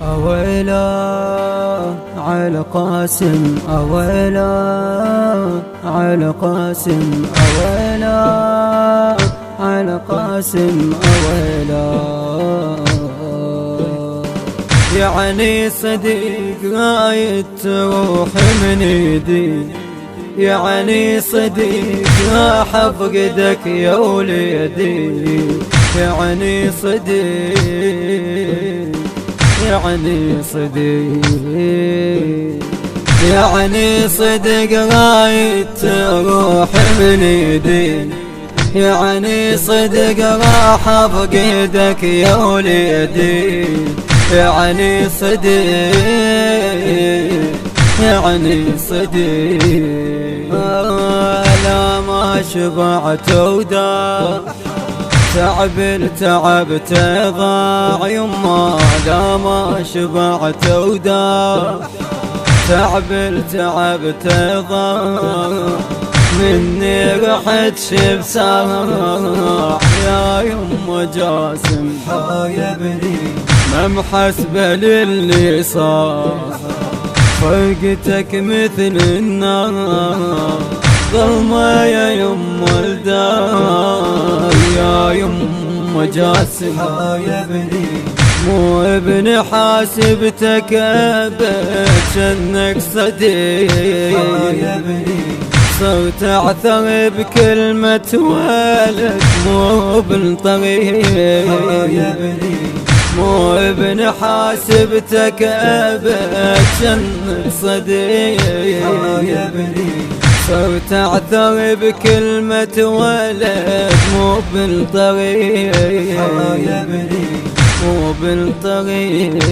أويلا على قاسم، أويلا على قاسم، أويلا على قاسم، أويلا. يعني صديق غاية تروح من ايدي، يعني صديق راح افقدك يا وليدي، يعني صديق، يعني صديق، يعني صدق غاية تروح من ايدي، يعني صدق راح افقدك يا وليدي، يعني صديق، يعني صديق. لا ما شبعت وداع، تعبت ضاع يما، لا ما شبعت وداع، تعبت ضاع مني رحت شبساع يا يما جاسم يا بني، ما محسبه للي صار، فرقتك مثل النار، ظلمة يا يما الدار يا يما جاسم يا بني، مو ابن حاسبتك ابد جنك صديق يا بني، صرت اعثر بكلمة ولد مو ابن طريق يا بني، مو ابن حاسبتك ابد جنك صديق يا بني، صرت اعثر بكلمة ولد مو بالطريق يا بني، مو بالطريق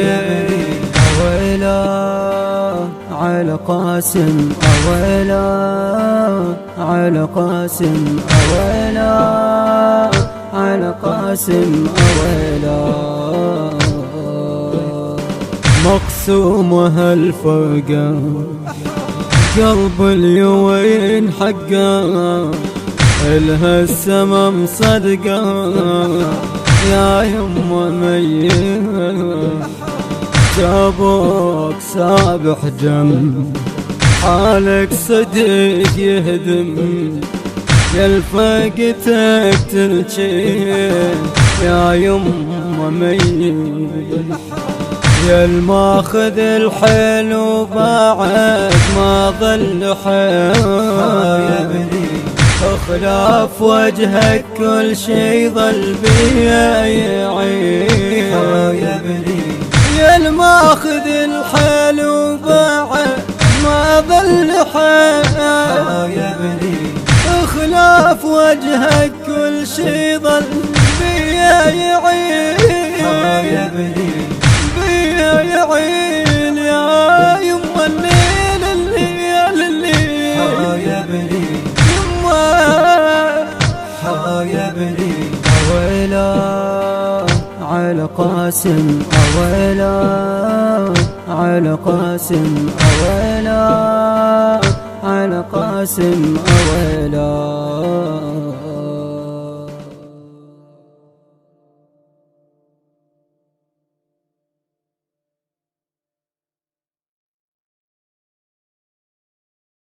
يا بني. أويلا على قاسم، أويلا على قاسم، أويلا على قاسم، أويلا. مقسومة هالفرقة قلب اليوين حقه، إلها السما مصدقه يا يما ميت، جابوك سابح دم، حالك صديق يهدم، يا الفقتك تلجي يا يما ميت، يا الماخذ الحيل وبعد ما ظل حيل يا بني، اخلاف وجهك كل شي ظل بيا يعين يا بني، يا الماخذ الحيل وبعد ما ظل حيل يا بني، اخلاف وجهك كل شي ظل بيا يعين يا بني، يا عين يا يما الليل الليل الليل يا بني، يما يا بني. أويلا على قاسم، أويلا على قاسم، أويلا على قاسم، أويلا.